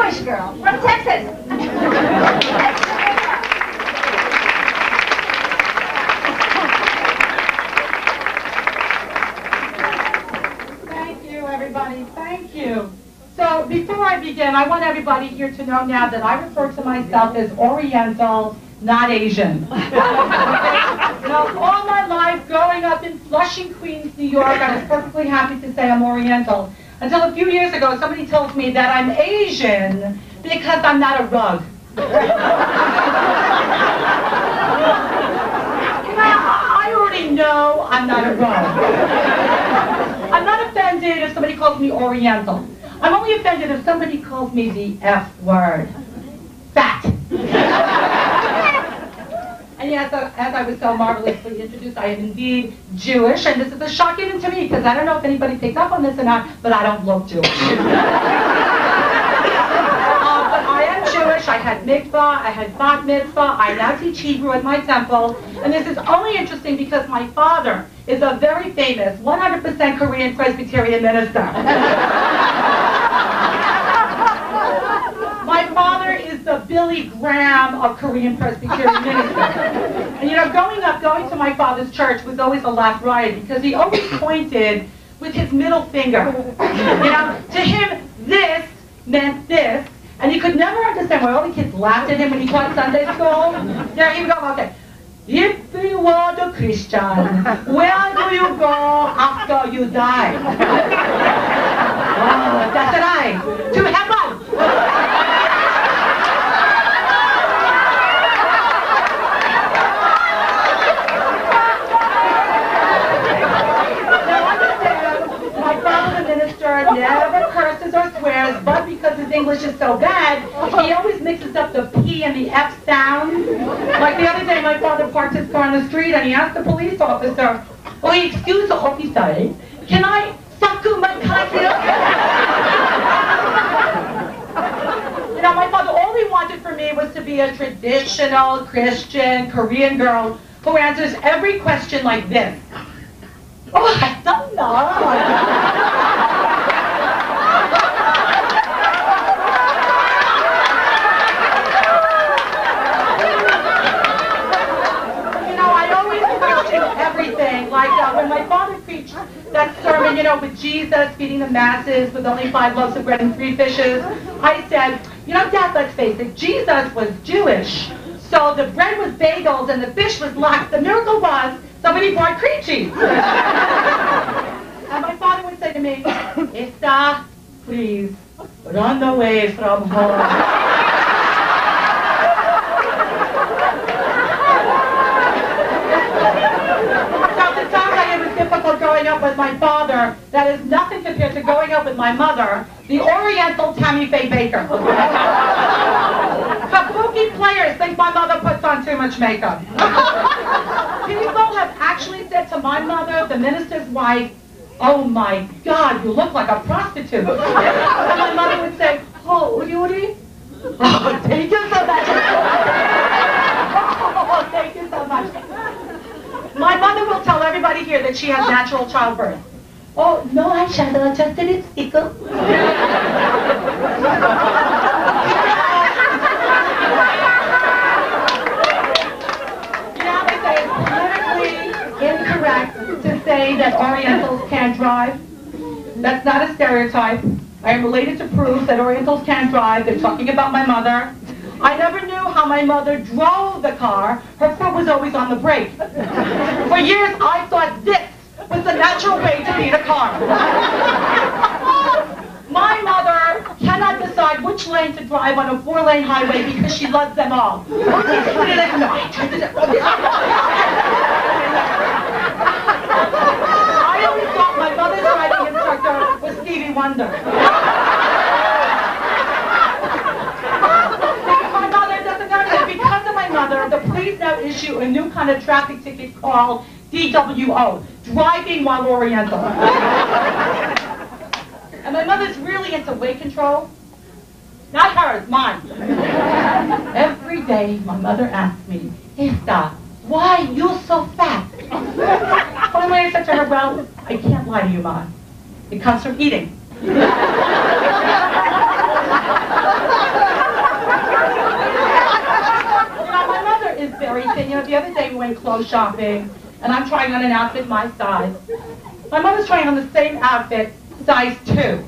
Jewish girl from Texas. Thank you, everybody. Thank you. So before I begin, I want everybody here to know now that I refer to myself as Oriental, not Asian. Now, all my life growing up in Flushing, Queens, New York, I was perfectly happy to say I'm Oriental. Until a few years ago, somebody told me that I'm Asian because I'm not a rug. I already know I'm not a rug. I'm not offended if somebody calls me Oriental. I'm only offended if somebody calls me the F word. Fat. And yes, as I was so marvelously introduced, I am indeed Jewish, and this is a shock even to me, because I don't know if anybody picked up on this or not, but I don't look Jewish. But I am Jewish. I had mikvah, I had bat mitzvah, I now teach Hebrew at my temple, and this is only interesting because my father is a very famous 100% Korean Presbyterian minister. My father is the Billy Graham of Korean Presbyterian ministers. And you know, going to my father's church was always a laugh riot because he always pointed with his middle finger. You know, to him, this meant this, and he could never understand why all the kids laughed at him when he taught Sunday school. There, he would go, okay. If you are the Christian, where do you go after you die? Oh, that's right. To heaven. Never curses or swears, but because his English is so bad, he always mixes up the P and the F sound. Like the other day, my father parked his car on the street and he asked the police officer, "Oh, excuse the officer, can I suck my cock?" You know, my father, all he wanted for me was to be a traditional Christian Korean girl who answers every question like this. "Oh, I don't know." Everything, like when my father preached that sermon, you know, with Jesus feeding the masses with only 5 loaves of bread and 3 fishes, I said, you know, Dad, let's face it, Jesus was Jewish, so the bread was bagels and the fish was lox. The miracle was somebody brought cream cheese. And my father would say to me, "Esta, please, run away from home." Growing up with my father, that is nothing compared to growing up with my mother, the Oriental Tammy Faye Baker. Kabuki players think my mother puts on too much makeup. People have actually said to my mother, the minister's wife, "Oh my God, you look like a prostitute." And my mother would say, "Oh, Yuri? Oh, thank you so much." Oh, thank you so much. My mother will tell everybody here that she has natural childbirth. "Oh, no eyeshadow, just a lipstick." Yeah, they say it's politically incorrect to say that Orientals can't drive. That's not a stereotype. I am related to prove that Orientals can't drive. They're talking about my mother. I never knew how my mother drove the car. Her foot was always on the brake. For years, I thought this was the natural way to beat a car. My mother cannot decide which lane to drive on a 4-lane highway because she loves them all. I always thought my mother's driving instructor was Stevie Wonder. The police now issue a new kind of traffic ticket called DWO, driving while Oriental. And my mother's really into weight control. Not hers, mine. Every day my mother asks me, "Esta, why you so fat?" Finally I said to her, "Well, I can't lie to you, Mom. It comes from eating." went clothes shopping, and I'm trying on an outfit my size. My mother's trying on the same outfit, size 2.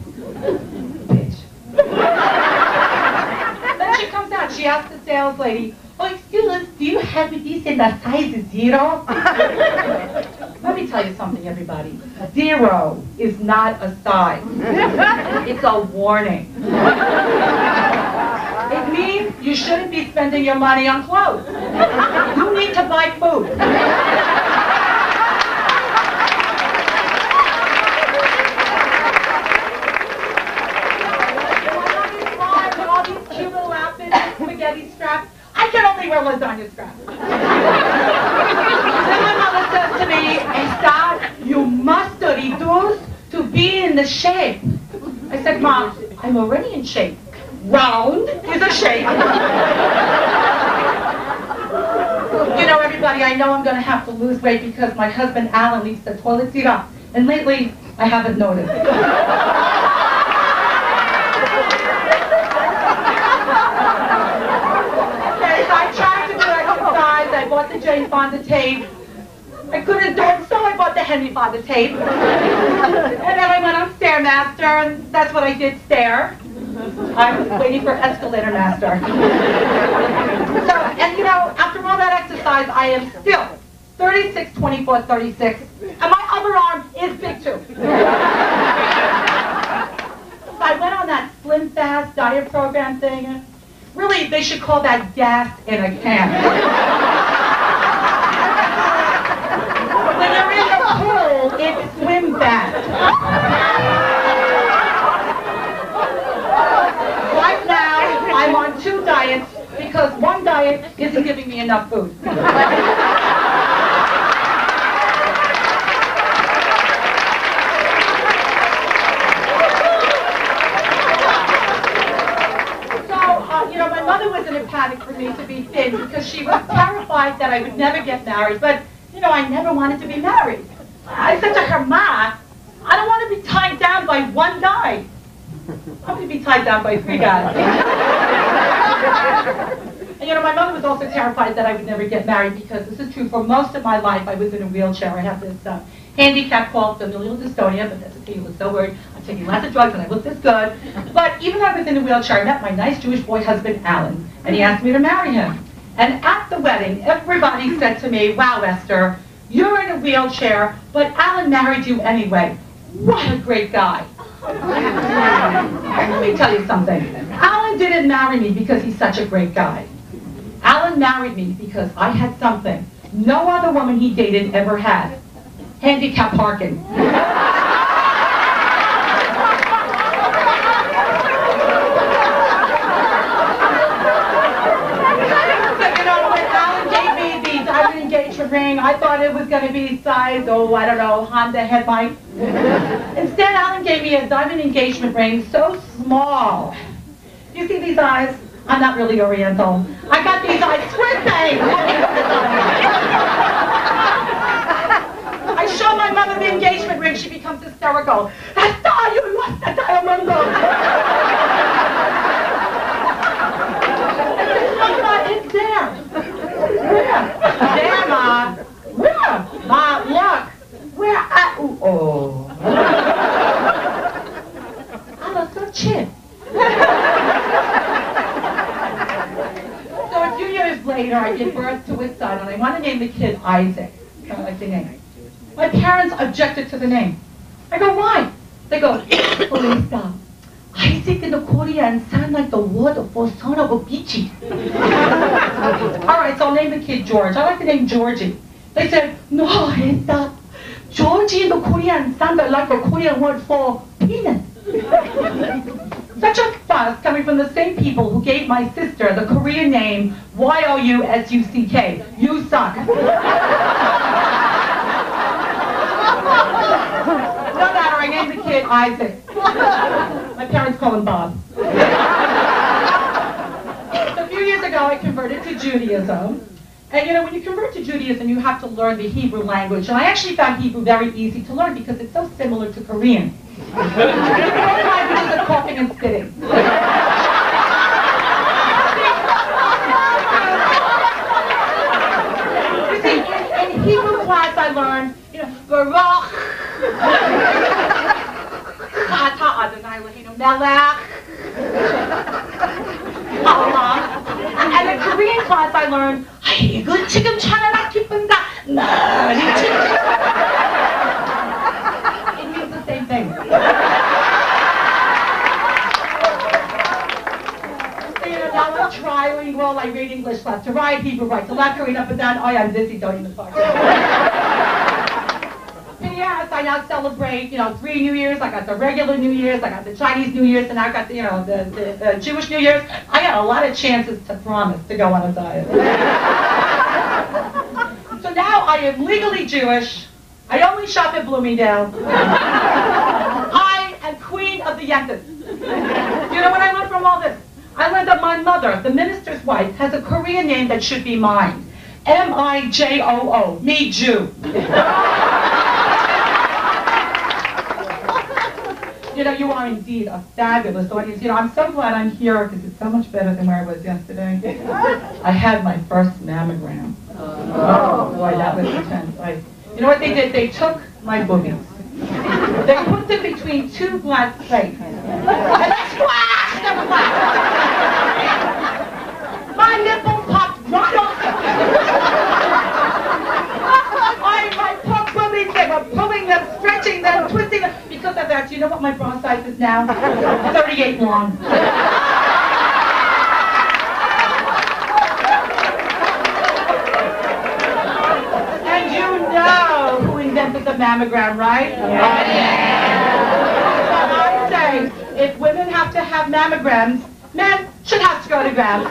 Bitch. Then she comes out, she asks the sales lady, "Oh, excuse us, do you have this in the size 0? Let me tell you something, everybody. 0 is not a size. It's a warning. It means you shouldn't be spending your money on clothes. You need to buy food. With all these cute little outfits and spaghetti straps, I can only wear lasagna scraps. Then my mother says to me, "Esther, you must reduce to be in the shape." I said, "Mom, I'm already in shape. Round is a shape." You know, everybody, I know I'm going to have to lose weight because my husband Alan leaves the toilet seat up. And lately, I haven't noticed. I tried to do exercise. I bought the Jane Fonda tape. I couldn't do it, so I bought the Henry Fonda tape. And then I went on Stairmaster, and that's what I did, stare. I was waiting for Escalator Master. So, and you know, after all that exercise, I am still 36, 24, 36, and my other arm is big too. I went on that Slim Fast diet program thing. Really, they should call that gas in a can. When you're in the pool, it's Slim Fast. Right now, I'm on 2 diets because one diet isn't giving me enough food. You know, my mother was in a panic for me to be thin because she was terrified that I would never get married. But, you know, I never wanted to be married. I said to her, "Ma, I don't want to be tied down by one guy. I'm going to be tied down by 3 guys." And, you know, my mother was also terrified that I would never get married because this is true. For most of my life, I was in a wheelchair. I have this handicap called familial dystonia, but that's okay, you look so worried. I'm taking lots of drugs and I look this good. But even though I was in a wheelchair, I met my nice Jewish boy husband, Alan, and he asked me to marry him. And at the wedding, everybody said to me, "Wow, Esther, you're in a wheelchair, but Alan married you anyway. What a great guy." Let me tell you something. Alan didn't marry me because he's such a great guy. Alan married me because I had something no other woman he dated ever had. Handicap parking. So, you know, when Alan gave me the diamond engagement ring, I thought it was going to be size, I don't know, Honda headlight. Instead, Alan gave me a diamond engagement ring so small. You see these eyes? I'm not really Oriental. I got these eyes twisting. I show my mother the engagement ring, she becomes hysterical. "Esther, you lost the diamond ring." It's there. Where? There, Ma. Where? Ma, look. Where? Oh. I look so cheap. So a few years later, I give birth to a son, and I want to name the kid Isaac. I like the name. My parents objected to the name. I go, "Why?" They go, "Lisa, Isaac in the Korean sound like the word for son of a beachy." All right, so I'll name the kid George. I like the name Georgie. They said, "No, Lisa, Georgie in the Korean sounded like a Korean word for penis." Such a fuss coming from the same people who gave my sister the Korean name Y-O-U-S-U-C-K. You suck. No matter, I named the kid Isaac. My parents call him Bob. A few years ago, I converted to Judaism. And you know, when you convert to Judaism, you have to learn the Hebrew language. And I actually found Hebrew very easy to learn because it's so similar to Korean. Both languages are coughing and spitting. You see, Baruch Ata Adonai Eloheinu Melech Haolam. And in Korean class I learned 아이고 지금 천하가 기쁜다. It means the same thing. Now I'm trilingual, I read English left to right, Hebrew right to left, Korean up and down. Oh yeah, I'm dizzy, don't even talk. Yes, I now celebrate, 3 New Years. I got the regular New Year's, I got the Chinese New Year's, and I got the Jewish New Year's. I got a lot of chances to promise to go on a diet. So now I am legally Jewish. I only shop at Bloomingdale. I am queen of the Yetis. You know what I learned from all this? I learned that my mother, the minister's wife, has a Korean name that should be mine. M-I-J-O-O, me Jew. You are indeed a fabulous audience. I'm so glad I'm here because it's so much better than where I was yesterday. I had my first mammogram. Oh boy, that was intense. You know what they did? They took my boobies. They put them between 2 glass plates. And they squashed them flat. My nipples popped right off. My poor boobies, they were pulling them, stretching them, twisting them. Because of that, do you know what my bra size is now? 38 long. And you know who invented the mammogram, right? Yeah. I say, if women have to have mammograms, men should have scrotograms.